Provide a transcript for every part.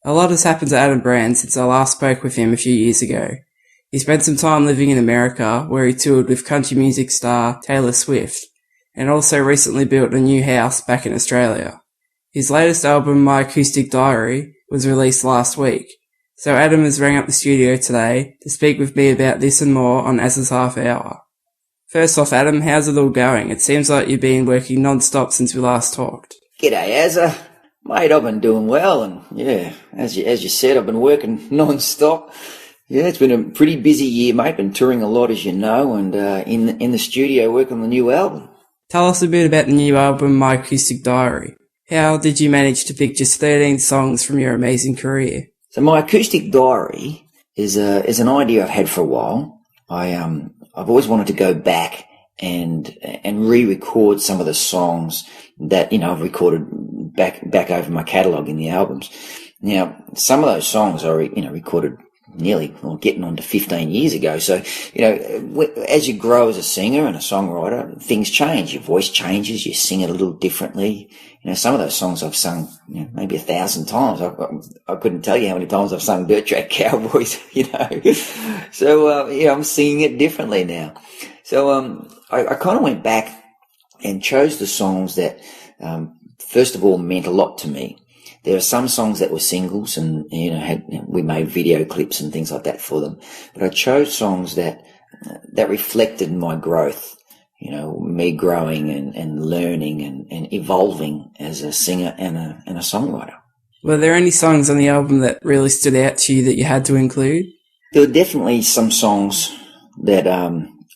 A lot has happened to Adam Brand since I last spoke with him a few years ago. He spent some time living in America, where he toured with country music star Taylor Swift, and also recently built a new house back in Australia. His latest album, My Acoustic Diary, was released last week, so Adam has rang up the studio today to speak with me about this and more on Azza's Half Hour. First off, Adam, how's it all going? It seems like you've been working non-stop since we last talked. G'day, Azza. Mate, I've been doing well, and yeah, as you said, I've been working non-stop. Yeah, it's been a pretty busy year, mate. Been touring a lot, as you know, and in the studio working on the new album. Tell us a bit about the new album, My Acoustic Diary. How did you manage to pick just 13 songs from your amazing career? So My Acoustic Diary is an idea I've had for a while. I've always wanted to go back and re-record some of the songs that, I've recorded back over my catalogue in the albums. Now, some of those songs I recorded nearly, or getting on to 15 years ago. So, as you grow as a singer and a songwriter, things change. Your voice changes. You sing it a little differently. Some of those songs I've sung, maybe 1,000 times. I couldn't tell you how many times I've sung Dirt Track Cowboys, So, I'm singing it differently now. So, I kind of went back and chose the songs that, first of all, meant a lot to me. There are some songs that were singles and, we made video clips and things like that for them. But I chose songs that reflected my growth, me growing and learning and evolving as a singer and a songwriter. Were there any songs on the album that really stood out to you that you had to include? There were definitely some songs that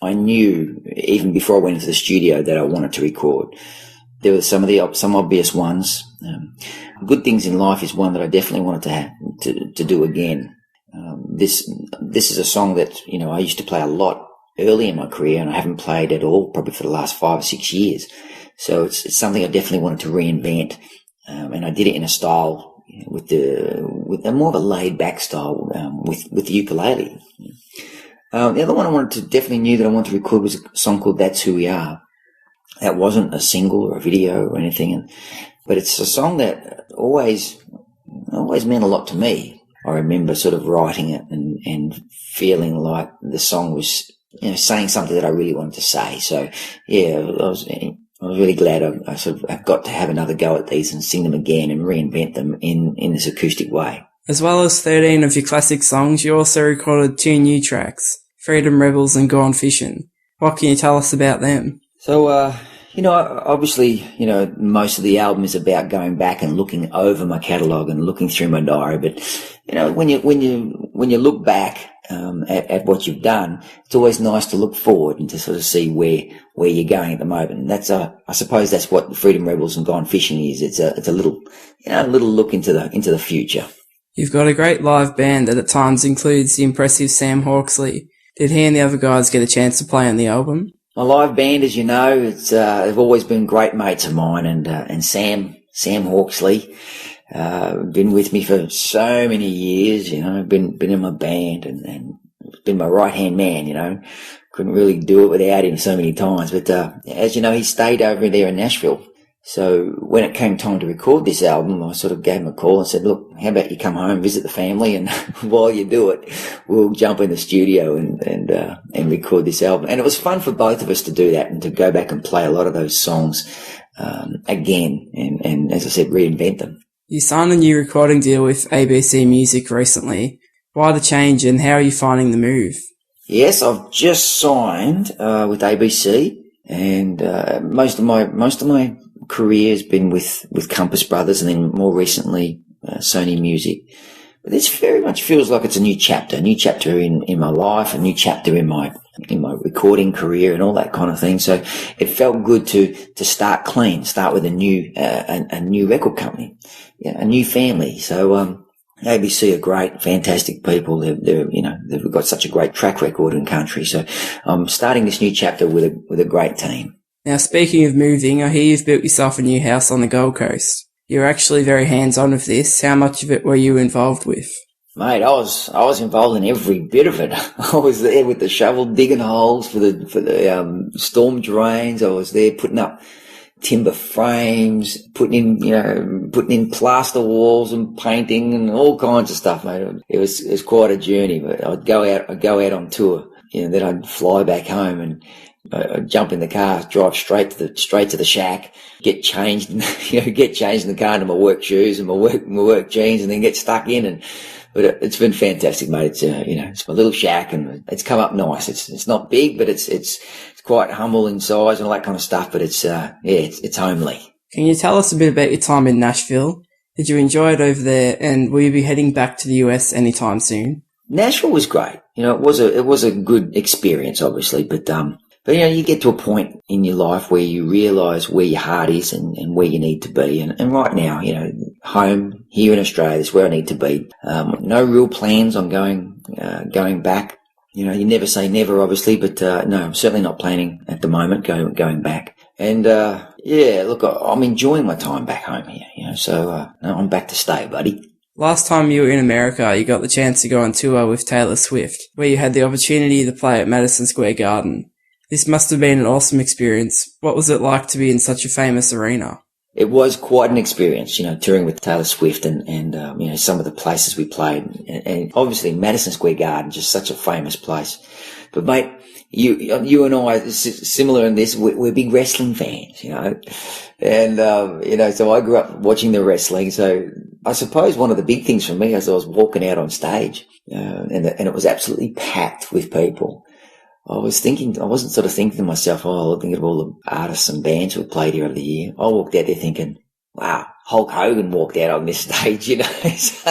I knew even before I went into the studio that I wanted to record. There were some obvious ones. Good Things in Life is one that I definitely wanted to do again. This is a song that I used to play a lot early in my career, and I haven't played at all probably for the last 5 or 6 years. So it's something I definitely wanted to reinvent, and I did it in a style with a more of a laid back style with the ukulele. The other one I definitely knew that I wanted to record was a song called That's Who We Are. That wasn't a single or a video or anything, but it's a song that always meant a lot to me. I remember sort of writing it and feeling like the song was, saying something that I really wanted to say. So, yeah, I was really glad I sort of got to have another go at these and sing them again and reinvent them in this acoustic way. As well as 13 of your classic songs, you also recorded 2 new tracks, Freedom Rebels and Gone Fishing. What can you tell us about them? So, obviously, most of the album is about going back and looking over my catalogue and looking through my diary. But, when you look back, at what you've done, it's always nice to look forward and to sort of see where you're going at the moment. And that's, I suppose that's what Freedom Rebels and Gone Fishing is. It's a little, little look into the future. You've got a great live band that at times includes the impressive Sam Hawksley. Did he and the other guys get a chance to play on the album? My live band, as you know, they've always been great mates of mine, and Sam Hawksley, been with me for so many years, been in my band and been my right hand man, couldn't really do it without him so many times. But, as you know, he stayed over there in Nashville. So when it came time to record this album, I sort of gave him a call and said, look, how about you come home, visit the family, and while you do it, we'll jump in the studio and record this album. And it was fun for both of us to do that and to go back and play a lot of those songs again and, as I said, reinvent them. You signed a new recording deal with ABC Music recently. Why the change and how are you finding the move? Yes, I've just signed with ABC, and most of my career has been with Compass Brothers, and then more recently Sony Music. But this very much feels like it's a new chapter in my life, a new chapter in my recording career and all that kind of thing. So it felt good to start clean, start with a new record company, a new family. So ABC are great, fantastic people. They've got such a great track record in country. So I'm starting this new chapter with a great team. Now, speaking of moving, I hear you've built yourself a new house on the Gold Coast. You're actually very hands-on with this. How much of it were you involved with? Mate, I was involved in every bit of it. I was there with the shovel digging holes for the storm drains. I was there putting up timber frames, putting in plaster walls and painting and all kinds of stuff, mate. It was quite a journey, but I'd go out on tour, then I'd fly back home and I'd jump in the car, drive straight to the shack, get changed, in the car into my work shoes and my work jeans, and then get stuck in. But it's been fantastic, mate. It's my little shack, and it's come up nice. It's not big, but it's quite humble in size and all that kind of stuff. But it's homely. Can you tell us a bit about your time in Nashville? Did you enjoy it over there, and will you be heading back to the US anytime soon? Nashville was great. It was a good experience, obviously, but you get to a point in your life where you realise where your heart is and where you need to be. And right now, home here in Australia is where I need to be. No real plans on going back. You never say never, obviously, but no, I'm certainly not planning at the moment going back. And look, I'm enjoying my time back home here. So I'm back to stay, buddy. Last time you were in America, you got the chance to go on tour with Taylor Swift, where you had the opportunity to play at Madison Square Garden. This must have been an awesome experience. What was it like to be in such a famous arena? It was quite an experience, touring with Taylor Swift and some of the places we played. And obviously Madison Square Garden, just such a famous place. But mate, you and I, similar in this, we're big wrestling fans, And, so I grew up watching the wrestling. So I suppose one of the big things for me as I was walking out on stage, and it was absolutely packed with people. I wasn't sort of thinking to myself, thinking of all the artists and bands who played here over the year. I walked out there thinking, wow, Hulk Hogan walked out on this stage, So,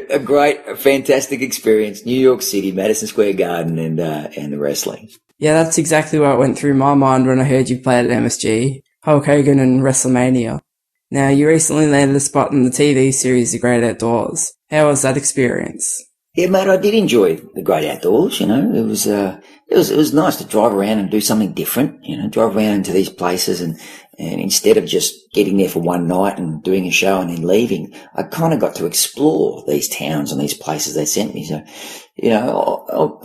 a fantastic experience. New York City, Madison Square Garden and the wrestling. Yeah, that's exactly what went through my mind when I heard you play at MSG, Hulk Hogan and WrestleMania. Now, you recently landed a spot in the TV series The Great Outdoors. How was that experience? Yeah, mate, I did enjoy the Great Outdoors, It was nice to drive around and do something different, drive around into these places and instead of just getting there for one night and doing a show and then leaving, I kind of got to explore these towns and these places they sent me. So,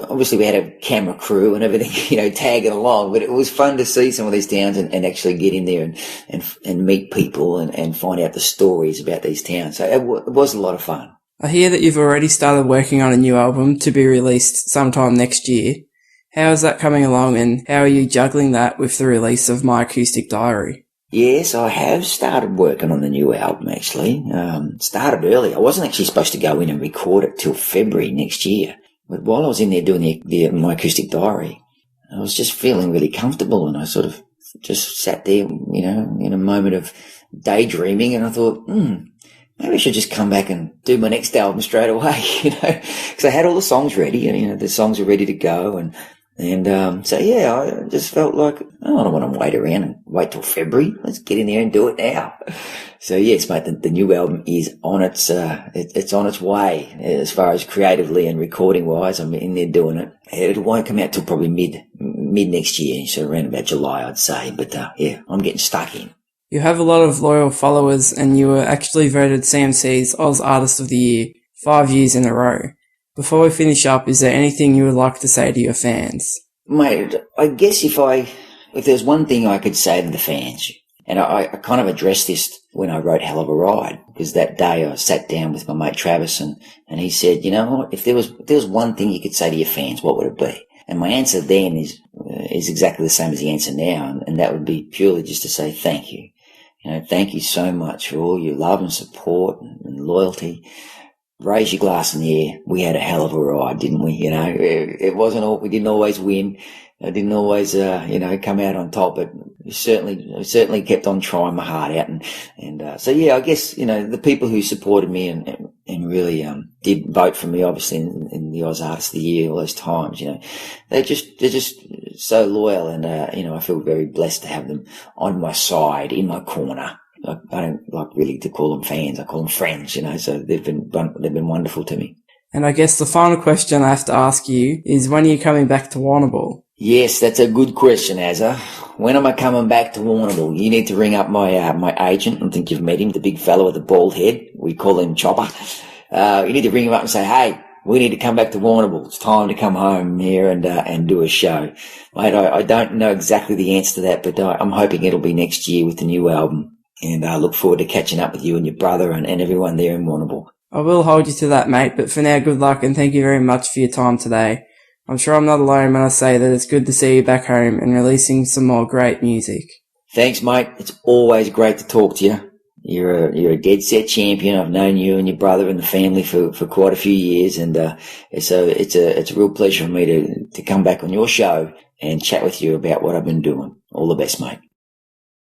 obviously we had a camera crew and everything, tagging along, but it was fun to see some of these towns and actually get in there and meet people and find out the stories about these towns. So it was a lot of fun. I hear that you've already started working on a new album to be released sometime next year. How is that coming along, and how are you juggling that with the release of My Acoustic Diary? Yes, I have started working on the new album, actually. Started early. I wasn't actually supposed to go in and record it till February next year. But while I was in there doing the My Acoustic Diary, I was just feeling really comfortable, and I sort of just sat there, in a moment of daydreaming, and I thought, maybe I should just come back and do my next album straight away, because I had all the songs ready, and the songs were ready to go, so I just felt like, I don't want to wait around and wait till February. Let's get in there and do it now. So yes, mate, the new album is on it's on its way as far as creatively and recording wise. I'm in there doing it. It won't come out till probably mid next year, so around about July, I'd say. But I'm getting stuck in. You have a lot of loyal followers, and you were actually voted CMC's Oz Artist of the Year 5 years in a row. Before we finish up, is there anything you would like to say to your fans? Mate, I guess if there's one thing I could say to the fans, and I kind of addressed this when I wrote Hell of a Ride, because that day I sat down with my mate Travis and he said, you know what, if there was one thing you could say to your fans, what would it be? And my answer then is exactly the same as the answer now, and that would be purely just to say thank you. Thank you so much for all your love and support and loyalty. Raise your glass in the air. We had a hell of a ride, didn't we? It wasn't all, we didn't always win. I didn't always, come out on top, but we certainly kept on trying my heart out. So I guess, the people who supported me and really, did vote for me, obviously, in the Oz Artist of the Year all those times, they're just so loyal, and, I feel very blessed to have them on my side, in my corner. I don't like really to call them fans. I call them friends, so they've been wonderful to me. And I guess the final question I have to ask you is, when are you coming back to Warrnambool? Yes, that's a good question, Azza. When am I coming back to Warrnambool? You need to ring up my agent. I think you've met him, the big fellow with the bald head. We call him Chopper. You need to ring him up and say, hey, we need to come back to Warrnambool. It's time to come home here and do a show. Mate, I don't know exactly the answer to that, but I'm hoping it'll be next year with the new album. And I look forward to catching up with you and your brother and everyone there in Warrnambool. I will hold you to that, mate, but for now, good luck and thank you very much for your time today. I'm sure I'm not alone when I say that it's good to see you back home and releasing some more great music. Thanks, mate. It's always great to talk to you. You're a dead set champion. I've known you and your brother and the family for quite a few years, and it's a real pleasure for me to come back on your show and chat with you about what I've been doing. All the best, mate.